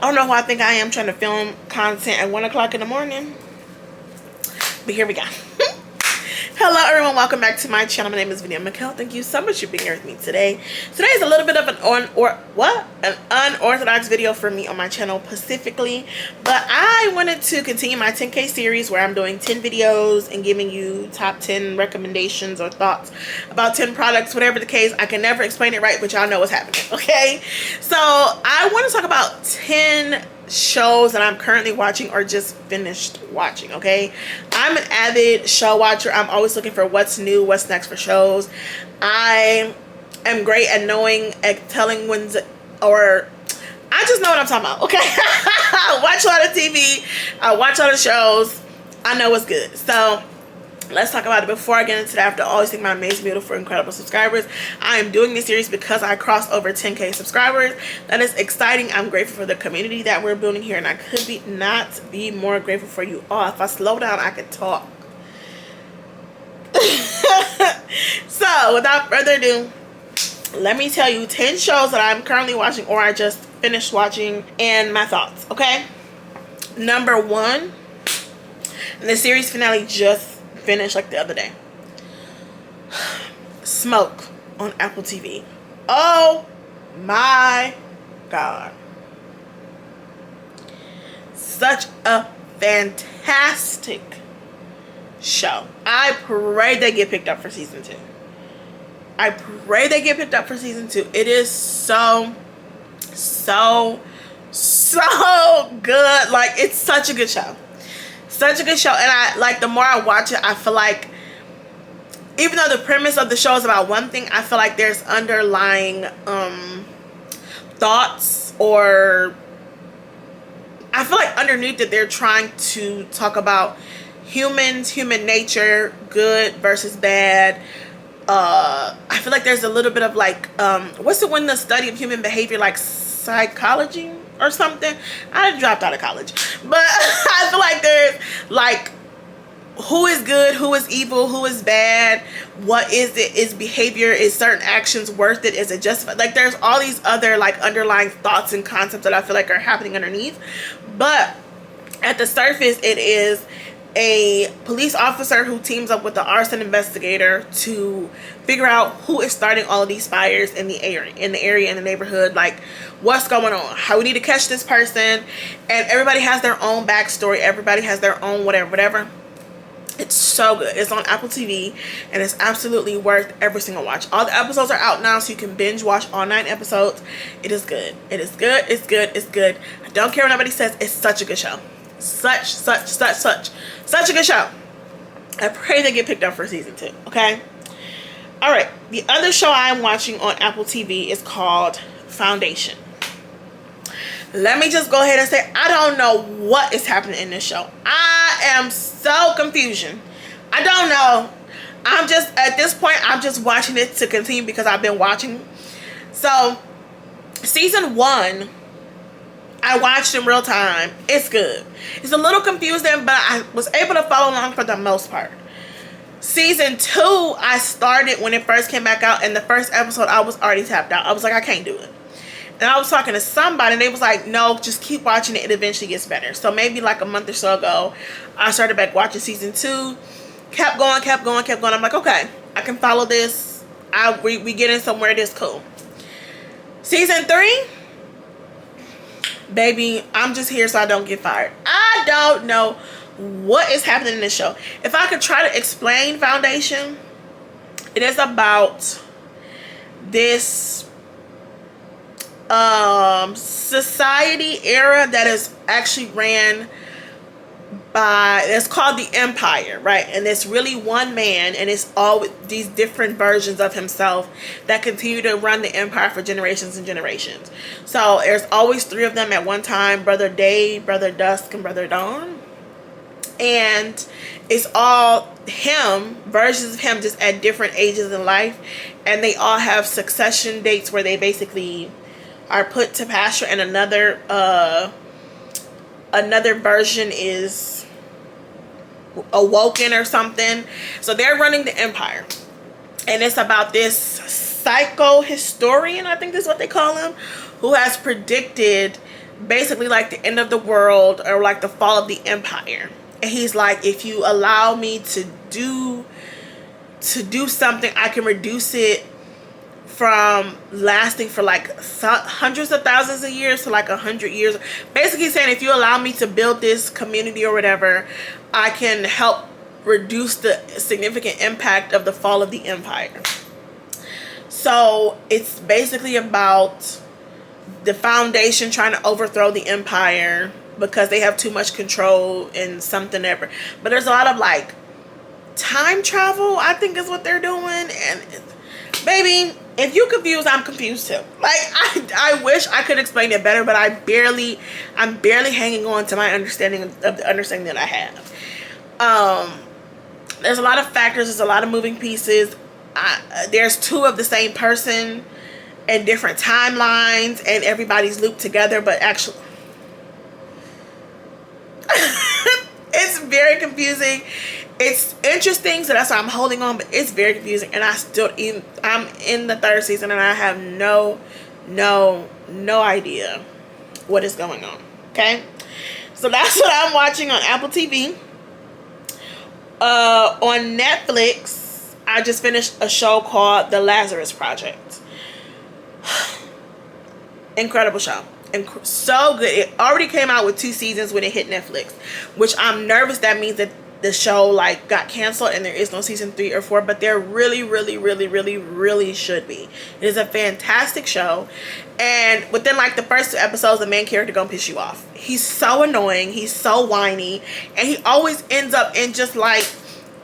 I don't know who I think I am trying to film content at 1 o'clock in the morning. But here we go. Hello everyone, welcome back to my channel. My name is Vinny McKell. Thank you so much for being here with me today. Today is a little bit of an unorthodox video for me on my channel specifically, but I wanted to continue my 10K series where I'm doing 10 videos and giving you top 10 recommendations or thoughts about 10 products, whatever the case. I can never explain it right, but y'all know what's happening, okay? So I want to talk about 10 shows that I'm currently watching or just finished watching. Okay, I'm an avid show watcher. I'm always looking for what's new, what's next for shows. I am great at knowing, at telling when's, or I just know what I'm talking about. Okay, I watch a lot of TV, I watch a lot of shows, I know what's good. So let's talk about it. Before I get into that, after always thank my amazing, beautiful, incredible subscribers. I am doing this series because I crossed over 10K subscribers. That is exciting. I'm grateful for the community that we're building here, and I could not be more grateful for you all. If I slow down, I could talk. So without further ado, let me tell you 10 shows that I'm currently watching or I just finished watching and my thoughts. Okay, number 1, and the series finale just finished like the other day. Smoke on Apple TV. Oh my god, such a fantastic show. I pray they get picked up for season 2. I pray they get picked up for season 2. It is so good. Like, it's such a good show. Such a good show. And I like, the more I watch it, I feel like even though the premise of the show is about one thing, I feel like there's underlying thoughts, or I feel like underneath it they're trying to talk about humans, human nature, good versus bad. I feel like there's a little bit of like what's it when the study of human behavior, like psychology or something. I dropped out of college, but I feel like there's like who is good, who is evil, who is bad, what is it, is behavior, is certain actions worth it, is it justified? Like, there's all these other like underlying thoughts and concepts that I feel like are happening underneath. But at the surface, it is a police officer who teams up with the arson investigator to figure out who is starting all of these fires in the area, in the neighborhood, like what's going on, how we need to catch this person. And everybody has their own backstory, everybody has their own whatever. It's so good. It's on Apple TV and it's absolutely worth every single watch. All the episodes are out now, so you can binge watch all 9 episodes. It is good. It is good. It's good. It's good. I don't care what nobody says. It's such a good show. Such a good show. I pray they get picked up for season 2. Okay. All right. The other show I'm watching on Apple TV is called Foundation. Let me just go ahead and say, I don't know what is happening in this show. I am so confusion. I don't know. I'm just, at this point, I'm just watching it to continue because I've been watching. So season 1, I watched in real time. It's good. It's a little confusing, but I was able to follow along for the most part. Season 2, I started when it first came back out, and the first episode I was already tapped out. I was like, I can't do it. And I was talking to somebody and they was like, no, just keep watching it. It eventually gets better. So maybe like a month or so ago, I started back watching season 2. Kept going. I'm like, okay, I can follow this. We getting somewhere. This cool. Season 3, baby, I'm just here so I don't get fired. I don't know what is happening in this show. If I could try to explain Foundation, it is about this society era that is actually ran by, it's called the Empire, right? And it's really one man, and it's all these different versions of himself that continue to run the empire for generations and generations. So there's always 3 of them at one time: Brother Day, Brother Dusk, and Brother Dawn. And it's all him, versions of him, just at different ages in life, and they all have succession dates where they basically are put to pasture, and another version is awoken or something. So they're running the empire, and it's about this psycho historian, I think that's what they call him, who has predicted basically like the end of the world, or like the fall of the empire. And he's like, if you allow me to do something, I can reduce it from lasting for like hundreds of thousands of years to like 100 years. Basically saying, if you allow me to build this community or whatever, I can help reduce the significant impact of the fall of the empire. So it's basically about the Foundation trying to overthrow the empire because they have too much control and something ever. But there's a lot of like time travel, I think is what they're doing. And baby, if you confused, I'm confused too. Like I wish I could explain it better, but I'm barely hanging on to my understanding of the understanding that I have. There's a lot of factors, there's a lot of moving pieces. There's two of the same person and different timelines, and everybody's looped together, but actually it's very confusing. It's interesting, so that's why I'm holding on, but it's very confusing. And I'm in the third season, and I have no idea what is going on. Okay, so that's what I'm watching on Apple TV. On Netflix, I just finished a show called The Lazarus Project. Incredible show. So good. It already came out with 2 seasons when it hit Netflix, which I'm nervous. That means that the show like got canceled and there is no season 3 or 4, but there really should be. It is a fantastic show, and within like the first 2 episodes, the main character gonna piss you off. He's so annoying, he's so whiny, and he always ends up in just like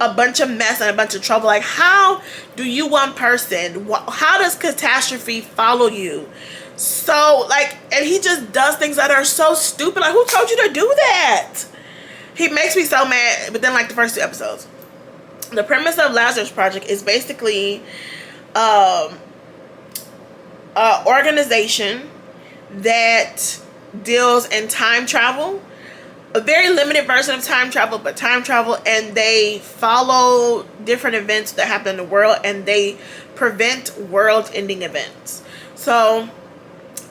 a bunch of mess and a bunch of trouble. Like, how do you one person, how does catastrophe follow you? So like, and he just does things that are so stupid. Like, who told you to do that? He makes me so mad. But then like the first 2 episodes, the premise of Lazarus Project is basically an organization that deals in time travel, a very limited version of time travel, but time travel, and they follow different events that happen in the world, and they prevent world-ending events. So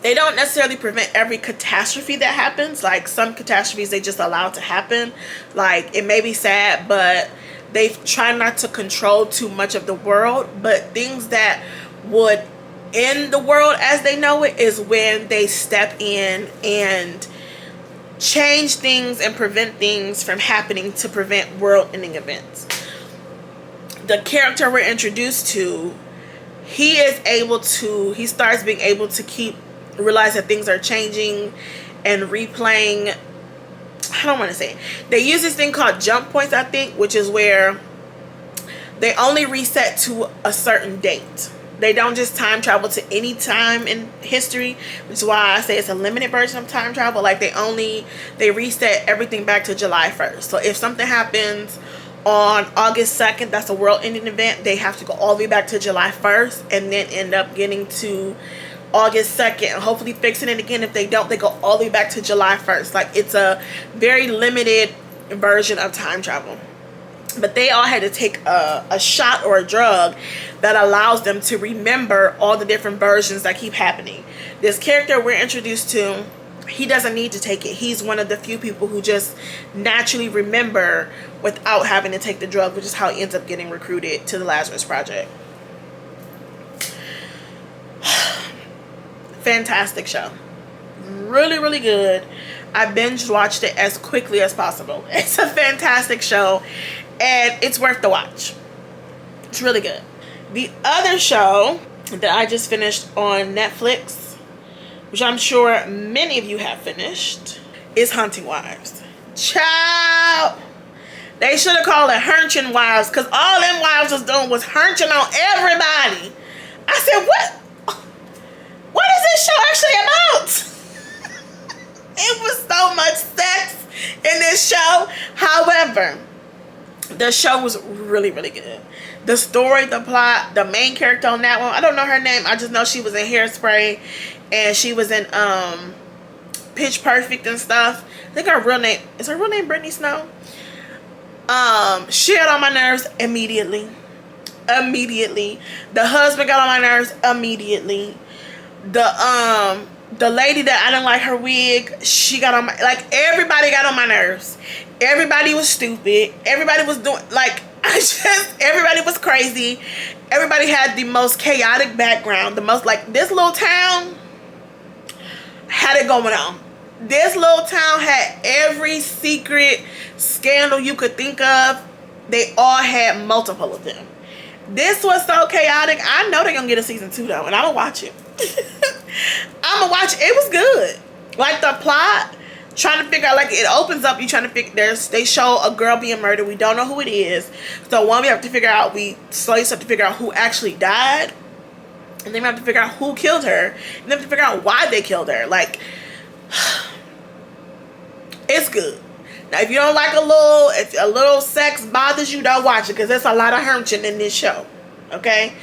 they don't necessarily prevent every catastrophe that happens. Like, some catastrophes they just allow to happen. Like, it may be sad, but they try not to control too much of the world. But things that would end the world as they know it is when they step in and change things and prevent things from happening to prevent world-ending events. The character we're introduced to, he starts being able to realize that things are changing and replaying. I don't want to say it. They use this thing called jump points, I think, which is where they only reset to a certain date. They don't just time travel to any time in history, which is why I say it's a limited version of time travel. Like, they reset everything back to July 1st. So if something happens on August 2nd, that's a world-ending event, they have to go all the way back to July 1st and then end up getting to August 2nd and hopefully fixing it again. If they don't, they go all the way back to July 1st. Like, it's a very limited version of time travel. But they all had to take a shot or a drug that allows them to remember all the different versions that keep happening. This character we're introduced to, he doesn't need to take it. He's one of the few people who just naturally remember without having to take the drug, which is how he ends up getting recruited to the Lazarus Project. Fantastic show. Really good. I binge watched it as quickly as possible. It's a fantastic show, and it's worth the watch. It's really good. The other show that I just finished on Netflix, which I'm sure many of you have finished, is Hunting Wives. Child, they should have called it Hunching Wives, because all them wives was doing was hunching on everybody. I said, what is this show actually about? It was so much sex in this show. However, the show was really good. The story, the plot, the main character on that one, I don't know her name. I just know she was in Hairspray, and she was in Pitch Perfect and stuff. I think her real name Brittany Snow. She got on my nerves immediately. The husband got on my nerves immediately. The The lady that I didn't like her wig, she got on my, like, everybody got on my nerves. Everybody was stupid. Everybody was doing, like, everybody was crazy. Everybody had the most chaotic background. The most, like, this little town had it going on. This little town had every secret scandal you could think of. They all had multiple of them. This was so chaotic. I know they're gonna get a season 2 though, and I'm gonna watch it. I'm gonna watch it. It was good. Like, the plot, trying to figure out, like, it opens up, you trying to figure, they show a girl being murdered. We don't know who it is. So one, we have to figure out, we slowly have to figure out who actually died. And then we have to figure out who killed her. And then we have to figure out why they killed her. Like, it's good. Now, if you don't like if a little sex bothers you, don't watch it, because there's a lot of hurting in this show. Okay?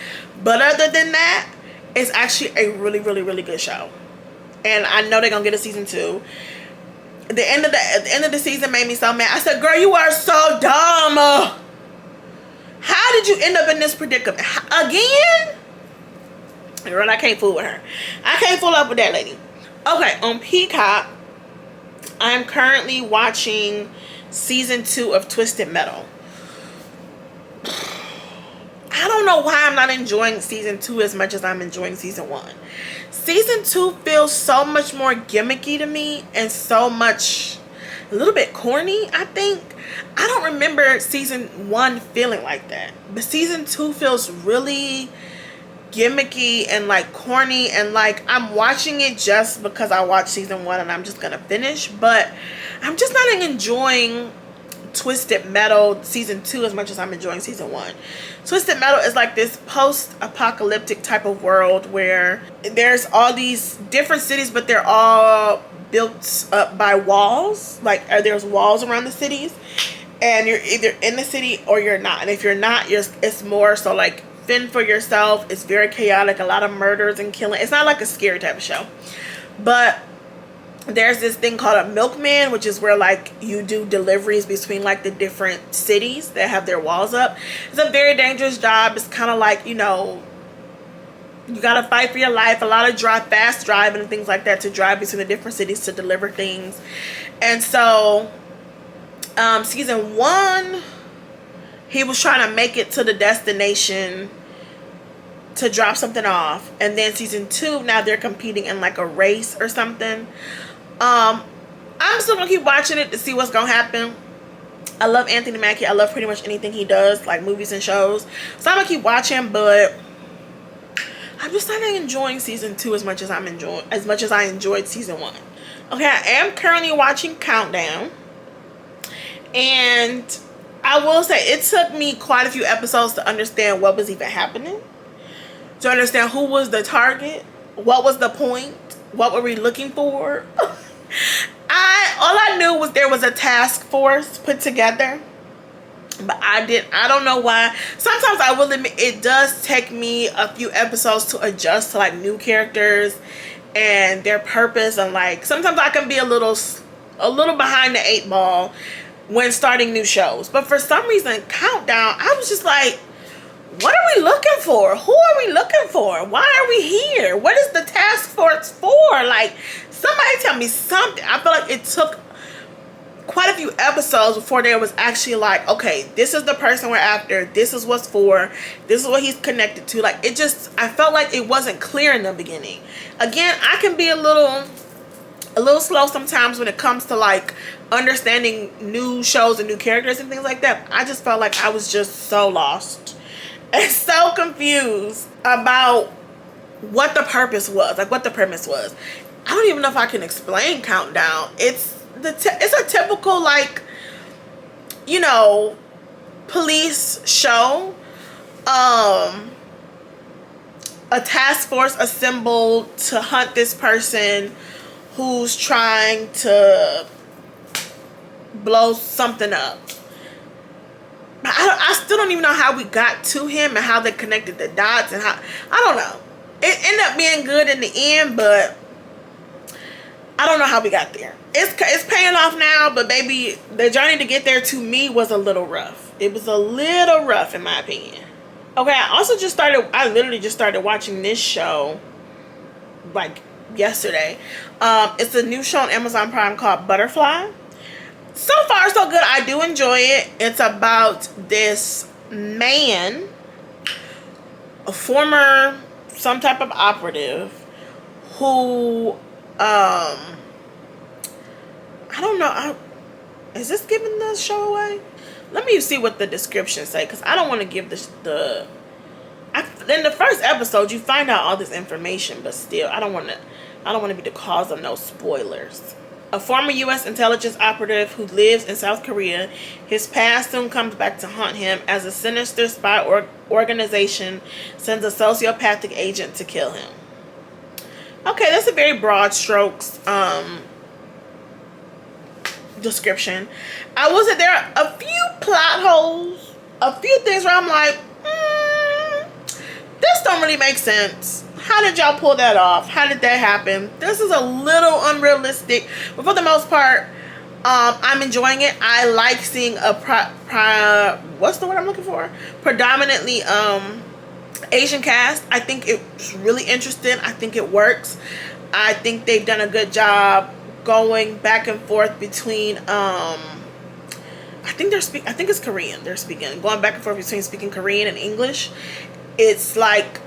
But other than that, it's actually a really, really, really good show. And I know they're gonna get a season 2. The end of the season made me so mad. I said, girl, you are so dumb. How did you end up in this predicament? Again? Girl, I can't fool with her. I can't fool up with that lady. Okay, on Peacock, I'm currently watching season 2 of Twisted Metal. I don't know why I'm not enjoying season 2 as much as I'm enjoying season 1. Season 2 feels so much more gimmicky to me, and so much, a little bit corny, I think. I don't remember season 1 feeling like that. But season 2 feels really gimmicky and, like, corny, and, like, I'm watching it just because I watched season 1 and I'm just gonna finish. But I'm just not enjoying Twisted Metal season 2 as much as I'm enjoying season 1. Twisted Metal is like this post-apocalyptic type of world where there's all these different cities, but they're all built up by walls. Like, there's walls around the cities, and you're either in the city or you're not. And if you're not, it's more so like fend for yourself. It's very chaotic, a lot of murders and killing. It's not like a scary type of show, but there's this thing called a milkman, which is where, like, you do deliveries between, like, the different cities that have their walls up. It's a very dangerous job. It's kind of like, you know, you gotta fight for your life. A lot of fast driving and things like that to drive between the different cities to deliver things. And so season 1, he was trying to make it to the destination to drop something off. And then season 2, now they're competing in, like, a race or something. I'm still gonna keep watching it to see what's gonna happen. I love Anthony Mackie. I love pretty much anything he does, like movies and shows. So I'm gonna keep watching, but I'm just not enjoying season 2 as much as I enjoyed season 1. Okay, I am currently watching Countdown, and I will say it took me quite a few episodes to understand what was even happening, to understand who was the target, what was the point, what were we looking for. All I knew was there was a task force put together, but I don't know why. Sometimes I will admit it does take me a few episodes to adjust to, like, new characters and their purpose, and, like, sometimes I can be a little behind the 8 ball when starting new shows. But for some reason, Countdown, I was just like, what are we looking for? Who are we looking for? Why are we here? What is the task force for? Like, somebody tell me something. I feel like it took quite a few episodes before there was actually, like, okay, this is the person we're after. This is what's for. This is what he's connected to. Like, I felt like it wasn't clear in the beginning. Again, I can be a little slow sometimes when it comes to, like, understanding new shows and new characters and things like that. I just felt like I was just so lost and so confused about what the purpose was, like what the premise was. I don't even know if I can explain Countdown. It's a typical, like, you know, police show. A task force assembled to hunt this person who's trying to blow something up. I still don't even know how we got to him and how they connected the dots, and how, I don't know. It ended up being good in the end, but I don't know how we got there. It's paying off now, but baby, the journey to get there to me was a little rough. It was a little rough in my opinion. Okay, I literally just started watching this show like yesterday. It's a new show on Amazon Prime called Butterfly. So far, so good. I do enjoy it. It's about this man, a former some type of operative, who I don't know. Is this giving the show away? Let me see what the description say, because I don't want to give in the first episode you find out all this information, but still I don't want to be the cause of no spoilers. A former U.S. intelligence operative who lives in South Korea, his past soon comes back to haunt him as a sinister spy organization sends a sociopathic agent to kill him. Okay, that's a very broad strokes description. I will say there are a few plot holes, a few things where I'm like, this don't really make sense. How did y'all pull that off? How did that happen? This is a little unrealistic, but for the most part, I'm enjoying it. I like seeing a what's the word I'm looking for? Predominantly Asian cast. I think it's really interesting. I think it works. I think they've done a good job going back and forth between I think it's Korean they're speaking. Going back and forth between speaking Korean and English. It's like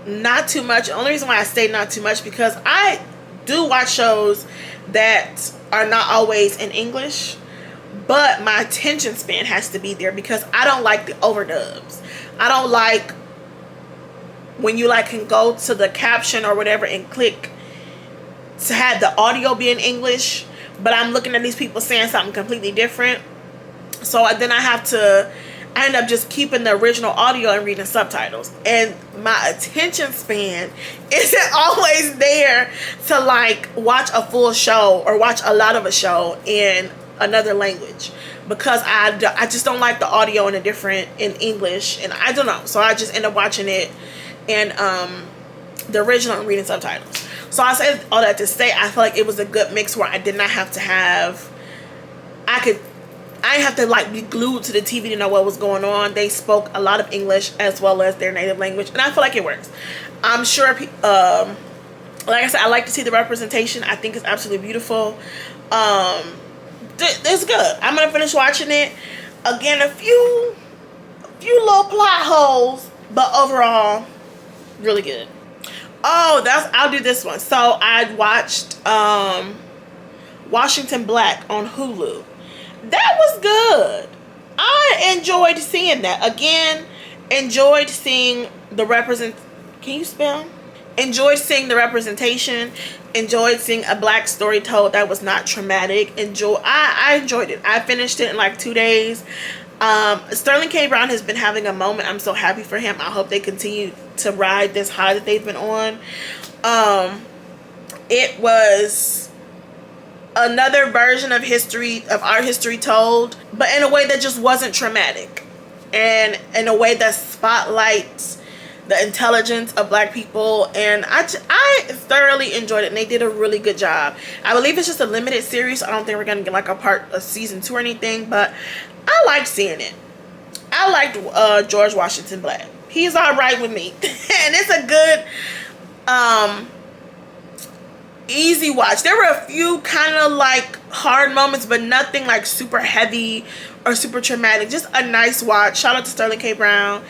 not too much. The only reason why I say not too much because I do watch shows that are not always in English, but my attention span has to be there because I don't like the overdubs. I don't like when you like can go to the caption or whatever and click to have the audio be in English, but I'm looking at these people saying something completely different. So then I end up just keeping the original audio and reading subtitles. And my attention span isn't always there to like watch a full show or watch a lot of a show in another language because I just don't like the audio in English, and I don't know. So I just end up watching it in the original and reading subtitles. So I say all that to say I feel like it was a good mix where I did not have to I didn't have to like be glued to the TV to know what was going on. They spoke a lot of English as well as their native language, and I feel like it works. I'm sure, like I said, I like to see the representation. I think it's absolutely beautiful. It's good. I'm gonna finish watching it. Again, a few little plot holes, but overall, really good. Oh, I'll do this one. So I watched Washington Black on Hulu. That was good. I enjoyed seeing that. Again, enjoyed seeing the Can you spell? Enjoyed seeing the representation. Enjoyed seeing a black story told that was not traumatic. I enjoyed it. I finished it in like 2 days. Sterling K. Brown has been having a moment. I'm so happy for him. I hope they continue to ride this high that they've been on. It was another version of our history told, but in a way that just wasn't traumatic, and in a way that spotlights the intelligence of black people. And I thoroughly enjoyed it, and they did a really good job. I believe it's just a limited series, so I don't think we're gonna get like a season 2 or anything, but I liked seeing it. I liked George Washington Black. He's all right with me. And it's a good easy watch. There were a few kind of like hard moments, but nothing like super heavy or super traumatic. Just a nice watch. Shout out to Sterling K. Brown.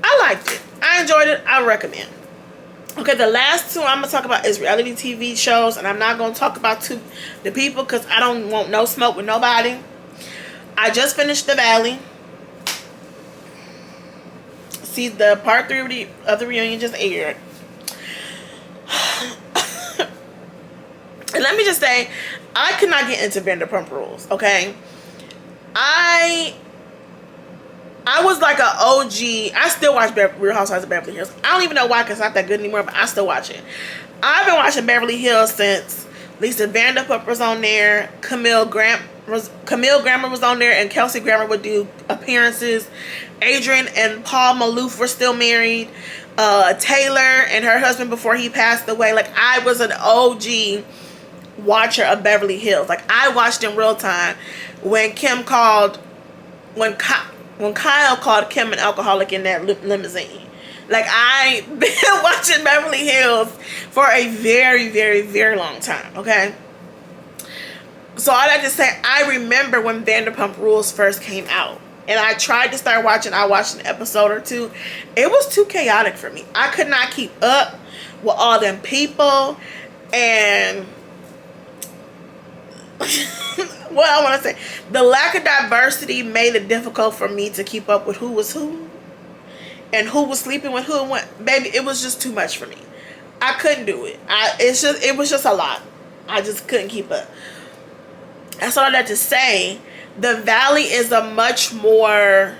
I liked it. I enjoyed it. I recommend. Okay, the last two I'm going to talk about is reality TV shows, and I'm not going to talk about the people because I don't want no smoke with nobody. I just finished The Valley. See, the part 3 of the reunion just aired. And let me just say, I could not get into Vanderpump Rules, okay? I was like an OG. I still watch Real Housewives of Beverly Hills. I don't even know why, because it's not that good anymore, but I still watch it. I've been watching Beverly Hills since Lisa Vanderpump was on there, Camille Grammer was on there, and Kelsey Grammer would do appearances. Adrian and Paul Maloof were still married. Taylor and her husband before he passed away. Like, I was an OG watcher of Beverly Hills. Like, I watched in real time when Kyle called Kim an alcoholic in that limousine. Like, I've been watching Beverly Hills for a very, very, very long time, okay? So all that to say, I remember when Vanderpump Rules first came out. And I tried to start watching. I watched an episode or two. It was too chaotic for me. I could not keep up with all them people. And what I want to say, the lack of diversity made it difficult for me to keep up with who was who. And who was sleeping with who and what. Baby, it was just too much for me. I couldn't do it. It was just a lot. I just couldn't keep up. That's all that to say. The Valley is a much more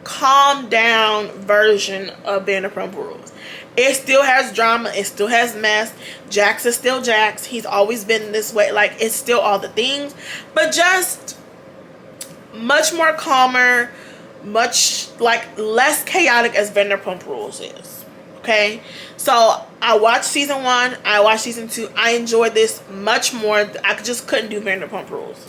calmed down version of Vanderpump Rules. It still has drama. It still has mess. Jax is still Jax. He's always been this way. Like, it's still all the things. But just much more calmer. Much, like, less chaotic as Vanderpump Rules is. Okay? So, I watched season 1. I watched season 2. I enjoyed this much more. I just couldn't do Vanderpump Rules.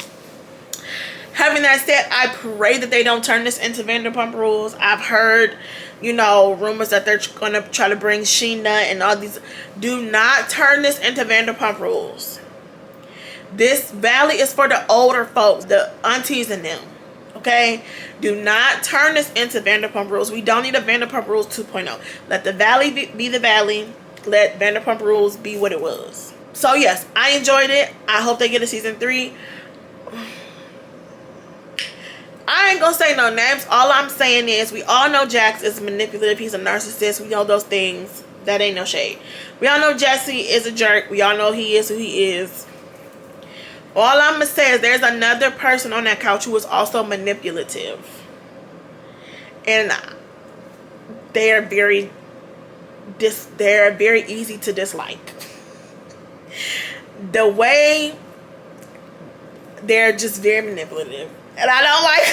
Having that said, I pray that they don't turn this into Vanderpump Rules. I've heard, rumors that they're going to try to bring Sheena and all these. Do not turn this into Vanderpump Rules. This Valley is for the older folks, the aunties and them. Okay? Do not turn this into Vanderpump Rules. We don't need a Vanderpump Rules 2.0. Let the Valley be the Valley. Let Vanderpump Rules be what it was. So, yes, I enjoyed it. I hope they get a season 3. I ain't gonna say no names. All I'm saying is we all know Jax is manipulative. He's a narcissist. We know those things. That ain't no shade. We all know Jesse is a jerk. We all know he is who he is. All I'm gonna say is there's another person on that couch who is also manipulative. And they are very easy to dislike. The way they're just very manipulative. And I don't like,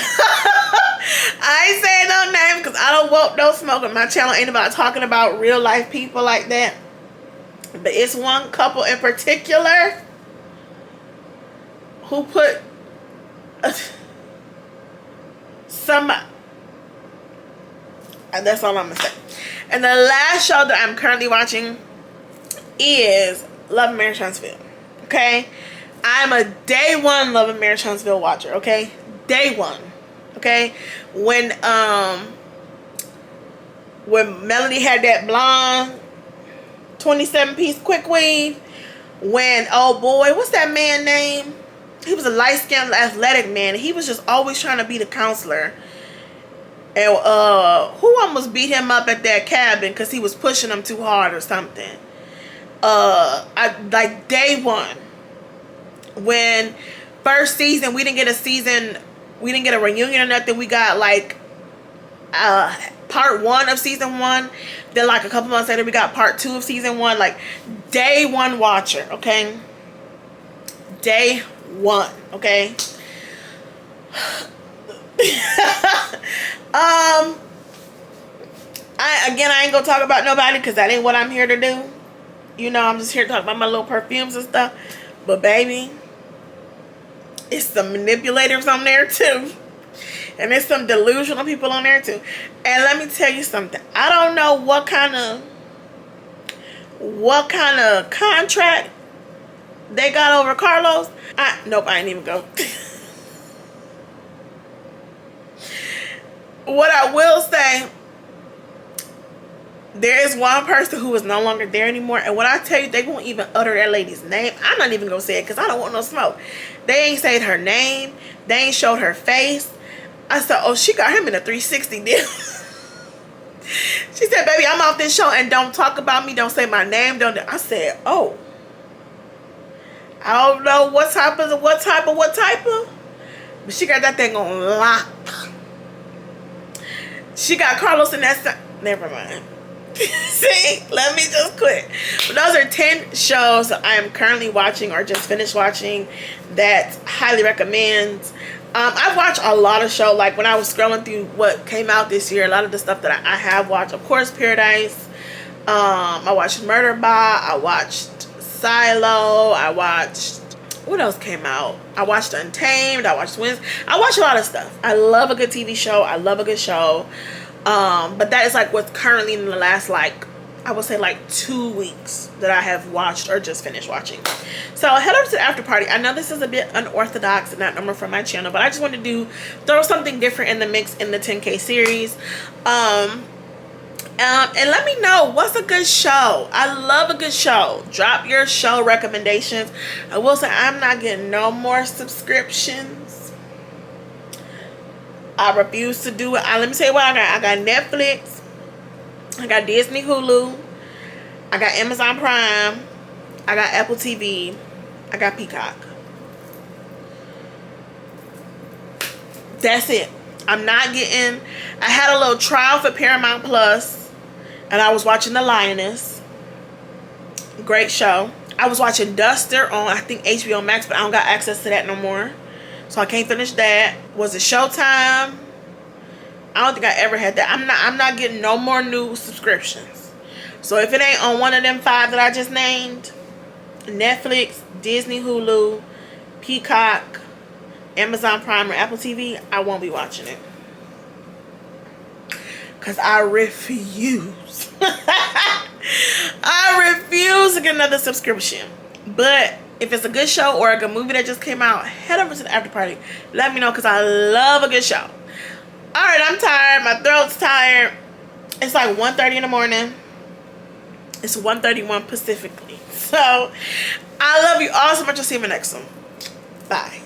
I ain't saying no name because I don't want no smoke. And my channel ain't about talking about real life people like that. But it's one couple in particular who put and that's all I'm going to say. And the last show that I'm currently watching is Love and Marriage Huntsville. Okay? I'm a day one Love and Marriage Huntsville watcher. Okay? Day one. Okay? When Melody had that blonde 27-piece quick weave. When, oh boy, what's that man name? He was a light-skinned athletic man. He was just always trying to be the counselor. And who almost beat him up at that cabin because he was pushing him too hard or something. Like day one. When first season, we didn't get a reunion or nothing. We got like part 1 of season 1. Then like a couple months later, we got part 2 of season 1. Like day one watcher, okay? Day one, okay? I ain't gonna talk about nobody because that ain't what I'm here to do. I'm just here to talk about my little perfumes and stuff. But baby, it's some manipulators on there too. And there's some delusional people on there too. And let me tell you something. I don't know what kind of contract they got over Carlos. Nope, I ain't even go. What I will say, there is one person who is no longer there anymore. And when I tell you they won't even utter that lady's name, I'm not even going to say it because I don't want no smoke. They ain't said her name. They ain't showed her face. I said, oh, she got him in a 360 deal. She said, baby, I'm off this show and don't talk about me. Don't say my name. I said, oh. I don't know what type of. But she got that thing on lock. She got Carlos in that. Never mind. See, let me just quit. But those are 10 shows that I am currently watching or just finished watching that highly recommend. I've watched a lot of shows. Like when I was scrolling through what came out this year, a lot of the stuff that I have watched. Of course, Paradise. I watched Murder By. I watched Silo. I watched. What else came out? I watched Untamed. I watched Twins. I watch a lot of stuff. I love a good TV show. I love a good show. But that is like what's currently in the last, like, I would say like 2 weeks that I have watched or just finished watching. So head over to the after party. I know this is a bit unorthodox and not normal for my channel, but I just wanted to throw something different in the mix in the 10K series. And let me know what's a good show. I love a good show. Drop your show recommendations. I will say I'm not getting no more subscriptions. I refuse to do it. Let me tell you what I got. I got Netflix. I got Disney Hulu. I got Amazon Prime. I got Apple TV. I got Peacock. That's it. I'm not getting... I had a little trial for Paramount Plus, and I was watching The Lioness. Great show. I was watching Duster on, I think, HBO Max, but I don't got access to that no more, so I can't finish that. Was it Showtime? I don't think I ever had that. I'm not getting no more new subscriptions. So if it ain't on one of them 5 that I just named, Netflix, Disney Hulu, Peacock, Amazon Prime, or Apple TV, I won't be watching it. Because I refuse. I refuse to get another subscription. But if it's a good show or a good movie that just came out, head over to the after party. Let me know, because I love a good show. Alright, I'm tired. My throat's tired. It's like 1:30 in the morning. It's 1:31 Pacifically. So, I love you all so much. I'll see you in the next one. Bye.